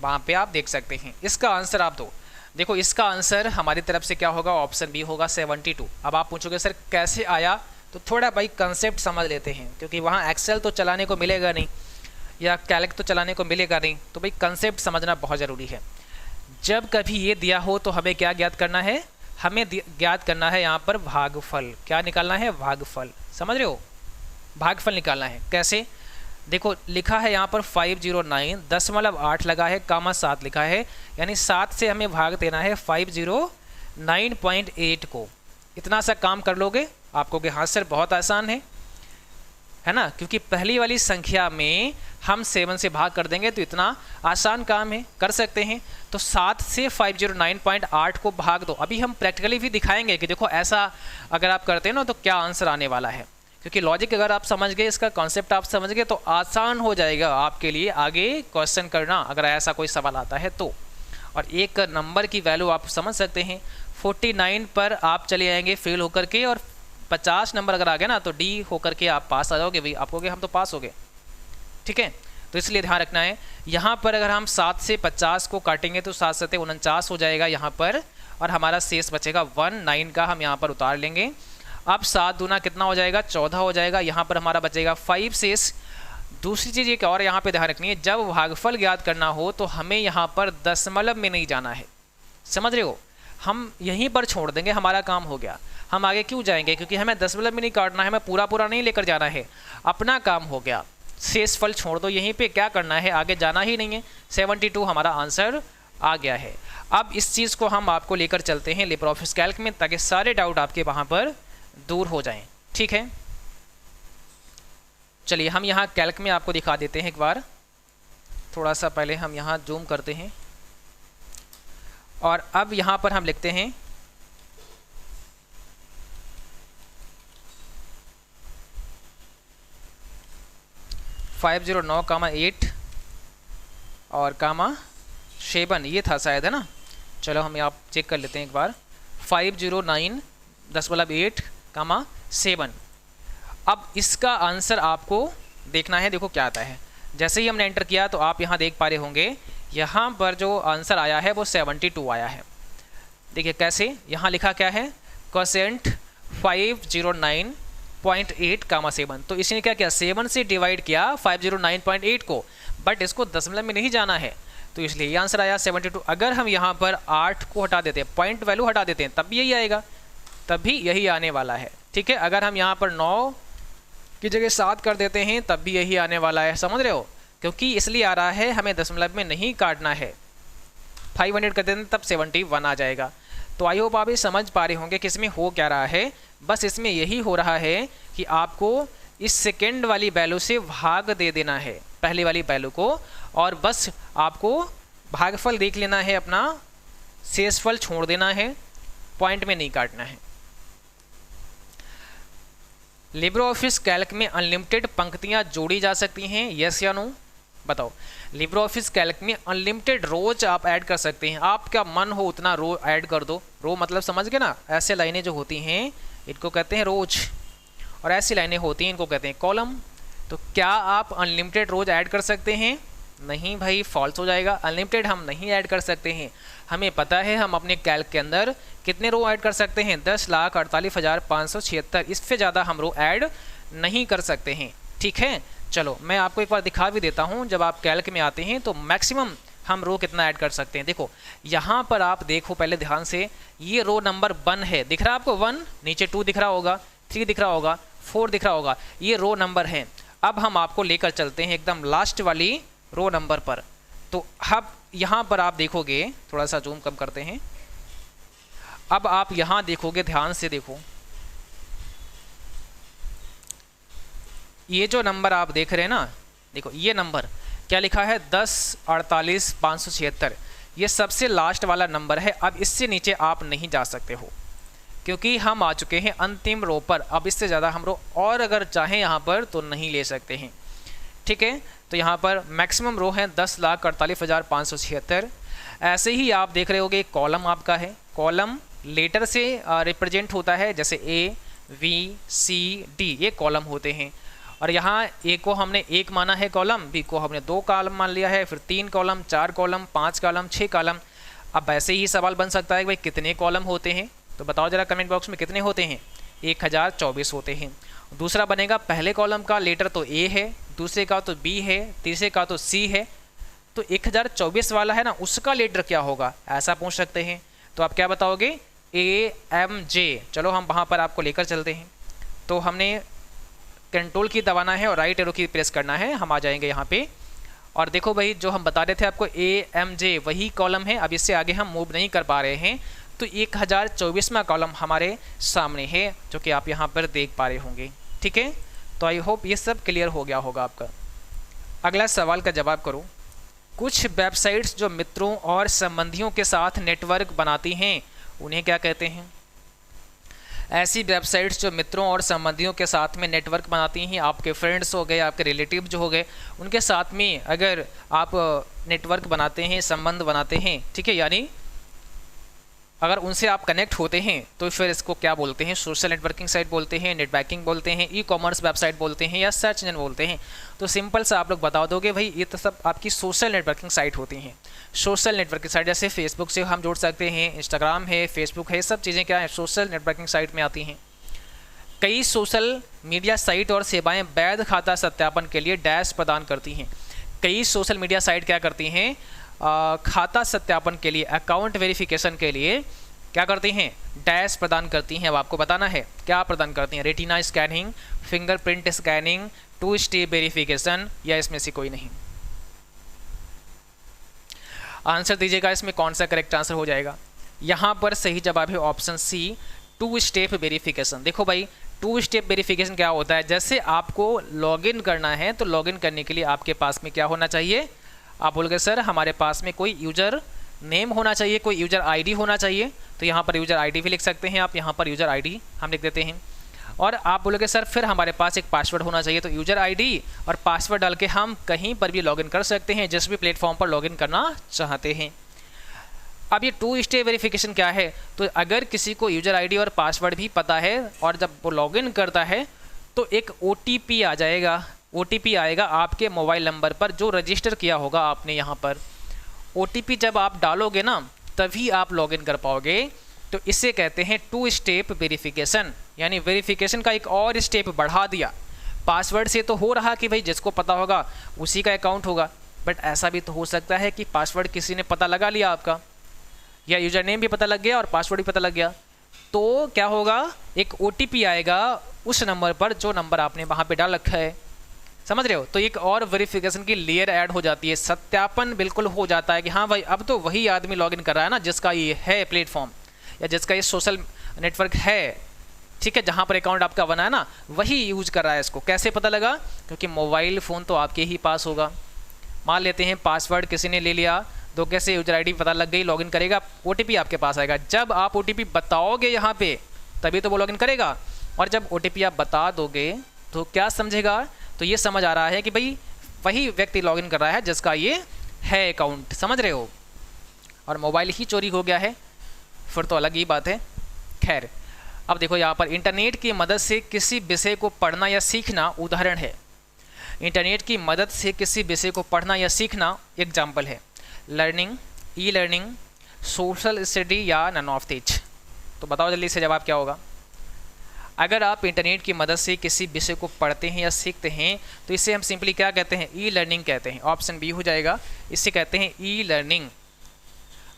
वहाँ पे आप देख सकते हैं। इसका आंसर आप दो। देखो इसका आंसर हमारी तरफ से क्या होगा, ऑप्शन बी होगा 72। अब आप पूछोगे सर कैसे आया, तो थोड़ा भाई कंसेप्ट समझ लेते हैं, क्योंकि वहाँ एक्सेल तो चलाने को मिलेगा नहीं या कैल्क तो चलाने को मिलेगा नहीं, तो भाई कंसेप्ट समझना बहुत ज़रूरी है। जब कभी ये दिया हो तो हमें क्या ज्ञात करना है, हमें ज्ञात करना है यहाँ पर भागफल। क्या निकालना है, भागफल। समझ रहे हो, भागफल निकालना है। कैसे, देखो लिखा है यहाँ पर 509 10.8 लगा है, कामा 7 लिखा है, यानी 7 से हमें भाग देना है 509.8 को। इतना सा काम कर लोगे, आपको कि हाँ सर बहुत आसान है ना, क्योंकि पहली वाली संख्या में हम 7 से भाग कर देंगे तो इतना आसान काम है, कर सकते हैं। तो 7 से 509.8 को भाग दो। अभी हम प्रैक्टिकली भी दिखाएंगे कि देखो ऐसा अगर आप करते हैं ना तो क्या आंसर आने वाला है, क्योंकि लॉजिक अगर आप समझ गए, इसका कॉन्सेप्ट आप समझ गए, तो आसान हो जाएगा आपके लिए आगे क्वेश्चन करना अगर ऐसा कोई सवाल आता है तो। और एक नंबर की वैल्यू आप समझ सकते हैं, 49 पर आप चले आएंगे फेल होकर के, और 50 नंबर अगर आ गया ना तो डी होकर के आप पास आ जाओगे। भाई आप कहोगे हम तो पास हो गए, ठीक है। तो इसलिए ध्यान रखना है, यहाँ पर अगर हम 7 से 50 को काटेंगे तो 7 7 49 हो जाएगा यहाँ पर, और हमारा शेष बचेगा 19 का हम यहाँ पर उतार लेंगे। अब 7 दूना कितना हो जाएगा, 14 हो जाएगा। यहाँ पर हमारा बचेगा 5 शेष। दूसरी चीज़ एक और यहाँ पे ध्यान रखनी है, जब भागफल ज्ञात करना हो तो हमें यहाँ पर दशमलव में नहीं जाना है। समझ रहे हो, हम यहीं पर छोड़ देंगे, हमारा काम हो गया। हम आगे क्यों जाएंगे, क्योंकि हमें दशमलव में नहीं काटना है, हमें पूरा पूरा नहीं लेकर जाना है, अपना काम हो गया। शेष फल छोड़ दो, यहीं पे क्या करना है, आगे जाना ही नहीं है। 72 हमारा आंसर आ गया है। अब इस चीज़ को हम आपको लेकर चलते हैं लिब्रियोफिस कैल्क में, ताकि सारे डाउट आपके वहाँ पर दूर हो जाएं, ठीक है। चलिए हम यहाँ कैल्क में आपको दिखा देते हैं एक बार। थोड़ा सा पहले हम यहाँ जूम करते हैं, और अब यहाँ पर हम लिखते हैं 509,8 और कामा 7, ये था शायद, है ना। चलो हम यहाँ चेक कर लेते हैं एक बार। 509.8 कामा 7। अब इसका आंसर आपको देखना है, देखो क्या आता है। जैसे ही हमने एंटर किया तो आप यहाँ देख पा रहे होंगे, यहाँ पर जो आंसर आया है वो 72 आया है। देखिए कैसे, यहाँ लिखा क्या है, क्वोशिएंट 509.8 कामा 7। तो इसने क्या किया, 7 से डिवाइड किया 509.8 को, बट इसको दशमलव में नहीं जाना है, तो इसलिए ये आंसर आया 72। अगर हम यहाँ पर 8 को हटा देते हैं, पॉइंट वैल्यू हटा देते हैं, तब भी यही आएगा, तब भी यही आने वाला है, ठीक है। अगर हम यहाँ पर 9 की जगह 7 कर देते हैं, तब भी यही आने वाला है। समझ रहे हो, क्योंकि इसलिए आ रहा है हमें दशमलव में नहीं काटना है। 500 कर देते हैं तब 71 आ जाएगा। तो आई होप आप ये समझ पा रहे होंगे कि इसमें हो क्या रहा है। बस इसमें यही हो रहा है कि आपको इस सेकेंड वाली वैल्यू से भाग दे देना है पहली वाली वैल्यू को, और बस आपको भागफल देख लेना है अपना, शेषफल छोड़ देना है, पॉइंट में नहीं काटना है। लिब्रियोफिस कैल्क में अनलिमिटेड पंक्तियां जोड़ी जा सकती हैं, यस या नो, बताओ। लिब्रियोफिस कैल्क में अनलिमिटेड रोज आप ऐड कर सकते हैं, आपका मन हो उतना रो ऐड कर दो। रो मतलब समझ गए ना, ऐसे लाइनें जो होती हैं इनको कहते हैं रोज, और ऐसी लाइनें होती हैं इनको कहते हैं कॉलम। तो क्या आप अनलिमिटेड रोज ऐड कर सकते हैं? नहीं भाई, फॉल्स हो जाएगा। अनलिमिटेड हम नहीं ऐड कर सकते हैं। हमें पता है हम अपने कैल्क के अंदर कितने रो ऐड कर सकते हैं, 10,48,576। इससे ज़्यादा हम रो ऐड नहीं कर सकते हैं, ठीक है। चलो मैं आपको एक बार दिखा भी देता हूँ। जब आप कैल्क में आते हैं तो मैक्सिमम हम रो कितना ऐड कर सकते हैं। देखो यहाँ पर आप देखो पहले ध्यान से, ये रो नंबर 1 है, दिख रहा है आपको 1, नीचे 2 दिख रहा होगा, 3 दिख रहा होगा, 4 दिख रहा होगा, ये रो नंबर है। अब हम आपको लेकर चलते हैं एकदम लास्ट वाली रो नंबर पर। तो अब यहाँ पर आप देखोगे, थोड़ा सा जूम कम करते हैं, अब आप यहाँ देखोगे, ध्यान से देखो, ये जो नंबर आप देख रहे हैं ना, देखो ये नंबर क्या लिखा है, 10,48,576। ये सबसे लास्ट वाला नंबर है। अब इससे नीचे आप नहीं जा सकते हो, क्योंकि हम आ चुके हैं अंतिम रो पर। अब इससे ज़्यादा हम रो और अगर चाहें यहाँ पर तो नहीं ले सकते हैं, ठीक है। तो यहाँ पर मैक्सिमम रो है 10,48,576। ऐसे ही आप देख रहे होगे कॉलम आपका है, कॉलम लेटर से रिप्रेजेंट होता है, जैसे A, V, C, D, ये कॉलम होते हैं। और यहाँ ए को हमने 1 माना है कॉलम, बी को हमने 2 कॉलम मान लिया है, फिर 3 कॉलम, 4 कॉलम, 5 कॉलम, 6 कॉलम। अब वैसे ही सवाल बन सकता है कि भाई कितने कॉलम होते हैं, तो बताओ जरा कमेंट बॉक्स में कितने होते हैं। 1024 होते हैं। दूसरा बनेगा पहले कॉलम का लेटर तो ए है, दूसरे का तो बी है, तीसरे का तो सी है, तो 1024 वाला है ना उसका लेटर क्या होगा, ऐसा पूछ सकते हैं। तो आप क्या बताओगे, AMJ। चलो हम वहाँ पर आपको लेकर चलते हैं। तो हमने कंट्रोल की दबाना है और राइट एरो की प्रेस करना है, हम आ जाएंगे यहाँ पे। और देखो भाई जो हम बता रहे थे आपको AMJ वही कॉलम है, अब इससे आगे हम मूव नहीं कर पा रहे हैं। तो 1024वां कॉलम हमारे सामने है जो कि आप यहाँ पर देख पा रहे होंगे। ठीक है, तो आई होप ये सब क्लियर हो गया होगा आपका। अगला सवाल का जवाब करो। कुछ वेबसाइट्स जो मित्रों और संबंधियों के साथ नेटवर्क बनाती हैं उन्हें क्या कहते हैं। ऐसी वेबसाइट्स जो मित्रों और संबंधियों के साथ में नेटवर्क बनाती हैं, आपके फ्रेंड्स हो गए, आपके रिलेटिव जो हो गए, उनके साथ में अगर आप नेटवर्क बनाते हैं, संबंध बनाते हैं, ठीक है, यानी अगर उनसे आप कनेक्ट होते हैं तो फिर इसको क्या बोलते हैं, सोशल नेटवर्किंग साइट बोलते हैं, नेटवर्किंग बोलते हैं, ई-कॉमर्स वेबसाइट बोलते हैं या सर्च इंजन बोलते हैं। तो सिंपल सा आप लोग बता दोगे भाई ये तो सब आपकी सोशल नेटवर्किंग साइट होती हैं। सोशल नेटवर्किंग साइट जैसे फेसबुक से हम जोड़ सकते हैं, इंस्टाग्राम है, फेसबुक है, सब चीज़ें क्या है सोशल नेटवर्किंग साइट में आती हैं। कई सोशल मीडिया साइट और सेवाएं वैध खाता सत्यापन के लिए डैश प्रदान करती हैं। कई सोशल मीडिया साइट क्या करती हैं, खाता सत्यापन के लिए, अकाउंट वेरिफिकेशन के लिए क्या करती हैं, डैश प्रदान करती हैं। अब आपको बताना है क्या प्रदान करती हैं, retina scanning, fingerprint scanning, 2 step verification या इसमें से कोई नहीं। आंसर दीजिएगा इसमें कौन सा करेक्ट आंसर हो जाएगा। यहाँ पर सही जवाब है ऑप्शन सी, 2 स्टेप वेरिफिकेशन। देखो भाई 2 स्टेप वेरिफिकेशन क्या होता है, जैसे आपको लॉगिन करना है तो लॉगिन करने के लिए आपके पास में क्या होना चाहिए, आप बोल गए सर हमारे पास में कोई यूजर नेम होना चाहिए, कोई यूजर आईडी होना चाहिए। तो यहाँ पर यूजर आईडी भी लिख सकते हैं आप, यहाँ पर यूजर आईडी हम लिख देते हैं। और आप बोलोगे सर फिर हमारे पास एक पासवर्ड होना चाहिए, तो यूजर आईडी और पासवर्ड डाल के हम कहीं पर भी लॉगिन कर सकते हैं, जिस भी प्लेटफॉर्म पर लॉगिन करना चाहते हैं। अब ये 2 स्टेप वेरिफिकेशन क्या है, तो अगर किसी को यूजर आईडी और पासवर्ड भी पता है और जब वो लॉगिन करता है तो एक OTP आ जाएगा, OTP आएगा आपके मोबाइल नंबर पर जो रजिस्टर किया होगा आपने यहाँ पर। OTP जब आप डालोगे ना तभी आप लॉगिन कर पाओगे। तो इसे कहते हैं 2 स्टेप वेरिफिकेशन, यानी वेरिफिकेशन का एक और स्टेप बढ़ा दिया। पासवर्ड से तो हो रहा कि भाई जिसको पता होगा उसी का अकाउंट होगा, बट ऐसा भी तो हो सकता है कि पासवर्ड किसी ने पता लगा लिया आपका, या यूजर नेम भी पता लग गया और पासवर्ड भी पता लग गया, तो क्या होगा, एक OTP आएगा उस नंबर पर जो नंबर आपने वहाँ पे डाल रखा है। समझ रहे हो, तो एक और वेरिफिकेशन की लेयर ऐड हो जाती है, सत्यापन बिल्कुल हो जाता है कि हाँ भाई अब तो वही आदमी लॉगिन कर रहा है ना जिसका ये है प्लेटफॉर्म या जिसका ये सोशल नेटवर्क है, ठीक है, जहाँ पर अकाउंट आपका बना है ना वही यूज कर रहा है। इसको कैसे पता लगा, क्योंकि मोबाइल फ़ोन तो आपके ही पास होगा। मान लेते हैं पासवर्ड किसी ने ले लिया तो कैसे यूजर आईडी पता लग गई, लॉगिन करेगा, OTP आपके पास आएगा। जब आप OTP बताओगे यहाँ पे तभी तो वो लॉगिन करेगा, और जब OTP आप बता दोगे तो क्या समझेगा, तो ये समझ आ रहा है कि भाई वही व्यक्ति लॉगिन कर रहा है जिसका ये है अकाउंट। समझ रहे हो, और मोबाइल ही चोरी हो गया है फिर तो अलग ही बात है। खैर अब देखो यहाँ पर इंटरनेट की मदद से किसी विषय को पढ़ना या सीखना उदाहरण है। इंटरनेट की मदद से किसी विषय को पढ़ना या सीखना एग्जाम्पल है, learning, e learning, social study या नन ऑफ दीज। तो बताओ जल्दी से जवाब क्या होगा। अगर आप इंटरनेट की मदद से किसी विषय को पढ़ते हैं या सीखते हैं तो इसे हम सिंपली क्या कहते हैं, ई लर्निंग कहते हैं। ऑप्शन बी हो जाएगा, इसे कहते हैं ई लर्निंग।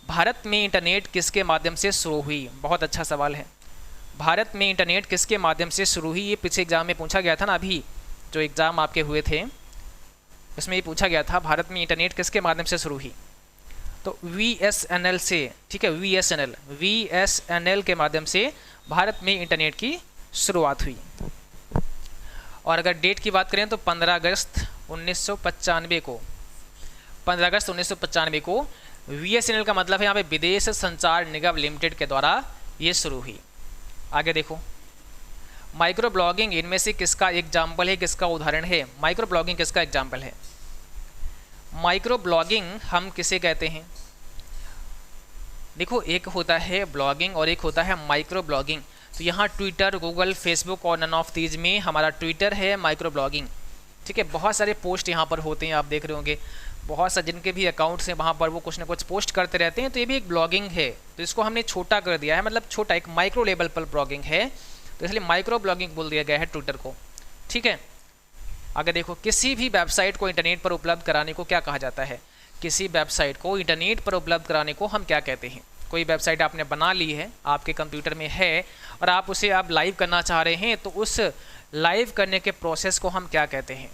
भारत में इंटरनेट किसके माध्यम से शुरू हुई, बहुत अच्छा सवाल है। भारत में इंटरनेट किसके माध्यम से शुरू हुई, ये पिछले एग्जाम में पूछा गया था ना, अभी जो एग्ज़ाम आपके हुए थे उसमें ये पूछा गया था भारत में इंटरनेट किसके माध्यम से शुरू हुई। तो VSNL से, ठीक है, VSNL के माध्यम से भारत में इंटरनेट की शुरुआत हुई। और अगर डेट की बात करें तो 15 अगस्त 1995 को, 15 अगस्त 1995 को VSNL का मतलब है यहाँ पे विदेश संचार निगम लिमिटेड के द्वारा ये शुरू हुई। आगे देखो, माइक्रो ब्लॉगिंग इनमें से किसका एग्जाम्पल है, किसका उदाहरण है। माइक्रो ब्लॉगिंग किसका एग्जाम्पल है। माइक्रो ब्लॉगिंग हम किसे कहते हैं, देखो एक होता है ब्लॉगिंग और एक होता है माइक्रो ब्लॉगिंग। तो यहाँ ट्विटर, गूगल, फेसबुक और नन ऑफ दीज में हमारा ट्विटर है माइक्रो ब्लॉगिंग। ठीक है, बहुत सारे पोस्ट यहाँ पर होते हैं, आप देख रहे होंगे बहुत सारे जिनके भी अकाउंट्स हैं वहाँ पर वो कुछ ना कुछ पोस्ट करते रहते हैं, तो ये भी एक ब्लॉगिंग है। तो इसको हमने छोटा कर दिया है, मतलब छोटा एक माइक्रो लेवल पर ब्लॉगिंग है, तो इसलिए माइक्रो ब्लॉगिंग बोल दिया गया है ट्विटर को। ठीक है, आगे देखो, किसी भी वेबसाइट को इंटरनेट पर उपलब्ध कराने को क्या कहा जाता है? किसी वेबसाइट को इंटरनेट पर उपलब्ध कराने को हम क्या कहते हैं? कोई वेबसाइट आपने बना ली है, आपके कंप्यूटर में है और आप उसे आप लाइव करना चाह रहे हैं, तो उस लाइव करने के प्रोसेस को हम क्या कहते हैं?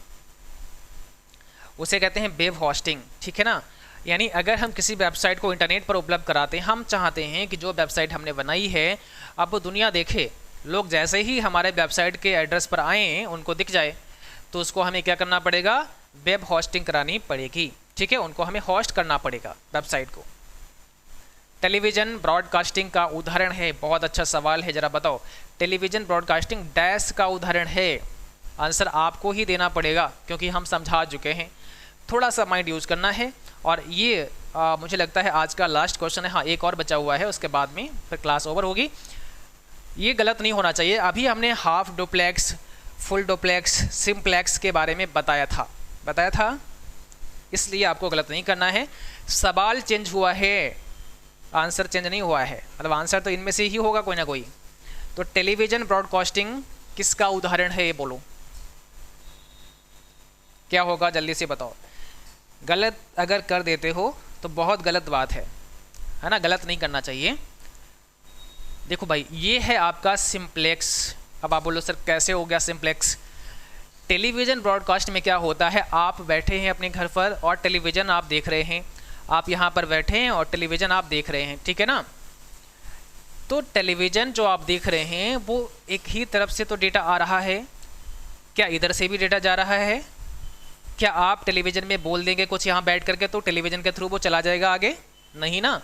उसे कहते हैं वेब होस्टिंग। ठीक है ना, यानी अगर हम किसी वेबसाइट को इंटरनेट पर उपलब्ध कराते हैं, हम चाहते हैं कि जो वेबसाइट हमने बनाई है अब वो दुनिया देखे, लोग जैसे ही हमारे वेबसाइट के एड्रेस पर आएँ उनको दिख जाए, तो उसको हमें क्या करना पड़ेगा? वेब होस्टिंग करानी पड़ेगी। ठीक है, उनको हमें होस्ट करना पड़ेगा वेबसाइट को। टेलीविज़न ब्रॉडकास्टिंग का उदाहरण है, बहुत अच्छा सवाल है, ज़रा बताओ टेलीविज़न ब्रॉडकास्टिंग डैश का उदाहरण है? आंसर आपको ही देना पड़ेगा क्योंकि हम समझा चुके हैं, थोड़ा सा माइंड यूज़ करना है। और ये मुझे लगता है आज का लास्ट क्वेश्चन है। हाँ, एक और बचा हुआ है, उसके बाद में फिर क्लास ओवर होगी। ये गलत नहीं होना चाहिए। अभी हमने half duplex, full duplex, simplex के बारे में बताया था, इसलिए आपको गलत नहीं करना है। सवाल चेंज हुआ है, आंसर चेंज नहीं हुआ है, मतलब आंसर तो इनमें से ही होगा कोई ना कोई। तो टेलीविज़न ब्रॉडकास्टिंग किसका उदाहरण है ये बोलो, क्या होगा? जल्दी से बताओ। गलत अगर कर देते हो तो बहुत गलत बात है ना, गलत नहीं करना चाहिए। देखो भाई, ये है आपका सिम्प्लेक्स। अब आप बोलो सर कैसे हो गया सिम्प्लेक्स? टेलीविज़न ब्रॉडकास्ट में क्या होता है, आप बैठे हैं अपने घर पर और टेलीविज़न आप देख रहे हैं, आप यहाँ पर बैठे हैं और टेलीविज़न आप देख रहे हैं, ठीक है ना? तो टेलीविज़न जो आप देख रहे हैं वो एक ही तरफ से तो डेटा आ रहा है, क्या इधर से भी डेटा जा रहा है? क्या आप टेलीविज़न में बोल देंगे कुछ यहाँ बैठ करके तो टेलीविज़न के थ्रू वो चला जाएगा आगे? नहीं ना,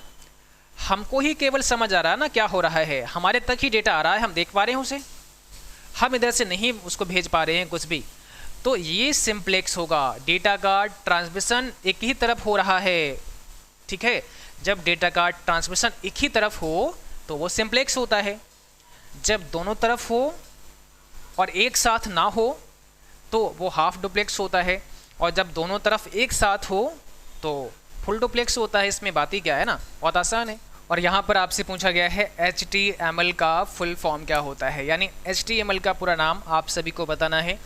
हमको ही केवल समझ आ रहा है ना क्या हो रहा है, हमारे तक ही डेटा आ रहा है, हम देख पा रहे हैं उसे, हम इधर से नहीं उसको भेज पा रहे हैं कुछ भी। तो ये सिम्प्लेक्स होगा, डेटा का ट्रांसमिशन एक ही तरफ हो रहा है। ठीक है, जब डेटा का ट्रांसमिशन एक ही तरफ हो तो वो सिम्प्लेक्स होता है, जब दोनों तरफ हो और एक साथ ना हो तो वो हाफ डुप्लेक्स होता है, और जब दोनों तरफ एक साथ हो तो फुल डुप्लेक्स होता है। इसमें बात ही क्या है ना, बहुत आसान है। और यहाँ पर आपसे पूछा गया है HTML का फुल फॉर्म क्या होता है, यानी HTML का पूरा नाम आप सभी को बताना है।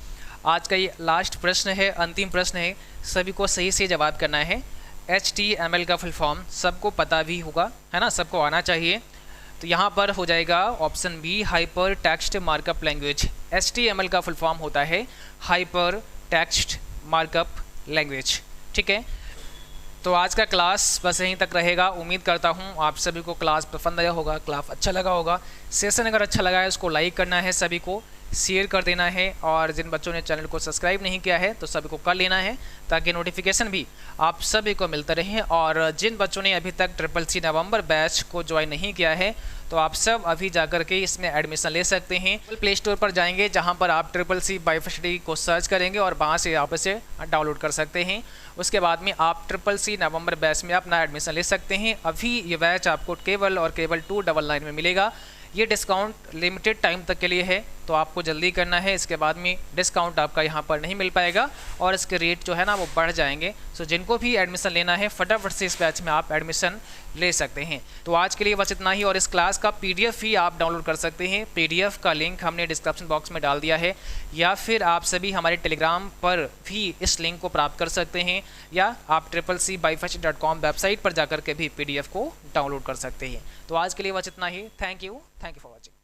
आज का ये लास्ट प्रश्न है, अंतिम प्रश्न है, सभी को सही से जवाब करना है। HTML का फुल फॉर्म सबको पता भी होगा, है ना, सबको आना चाहिए। तो यहाँ पर हो जाएगा option B, hyper text markup language. HTML का फुल फॉर्म होता है हाइपर टेक्स्ट मार्कअप लैंग्वेज। ठीक है, तो आज का क्लास बस यहीं तक रहेगा। उम्मीद करता हूँ आप सभी को क्लास पसंद आया होगा, क्लास अच्छा लगा होगा। सेशन अगर अच्छा लगा है उसको लाइक करना है, सभी को शेयर कर देना है, और जिन बच्चों ने चैनल को सब्सक्राइब नहीं किया है तो सभी को कर लेना है ताकि नोटिफिकेशन भी आप सभी को मिलते रहे। और जिन बच्चों ने अभी तक CCC नवंबर बैच को ज्वाइन नहीं किया है तो आप सब अभी जाकर के इसमें एडमिशन ले सकते हैं। प्ले स्टोर पर जाएंगे जहां पर आप CCC बायोफिजिक्स को सर्च करेंगे और वहां से आप इसे डाउनलोड कर सकते हैं। उसके बाद में आप CCC नवंबर बैच में अपना एडमिशन ले सकते हैं। अभी ये बैच आपको केवल और केवल 299 में मिलेगा। ये डिस्काउंट लिमिटेड टाइम तक के लिए है, तो आपको जल्दी करना है, इसके बाद में डिस्काउंट आपका यहाँ पर नहीं मिल पाएगा और इसके रेट जो है ना वो बढ़ जाएंगे। सो जिनको भी एडमिशन लेना है फटाफट से इस बैच में आप एडमिशन ले सकते हैं। तो आज के लिए बस इतना ही, और इस क्लास का PDF भी आप डाउनलोड कर सकते हैं। PDF का लिंक हमने डिस्क्रिप्शन बॉक्स में डाल दिया है, या फिर आप सभी हमारे टेलीग्राम पर भी इस लिंक को प्राप्त कर सकते हैं, या आप CCCbyfactory.com वेबसाइट पर जाकर के भी PDF को डाउनलोड कर सकते हैं। तो आज के लिए बस इतना ही। Thank you for watching.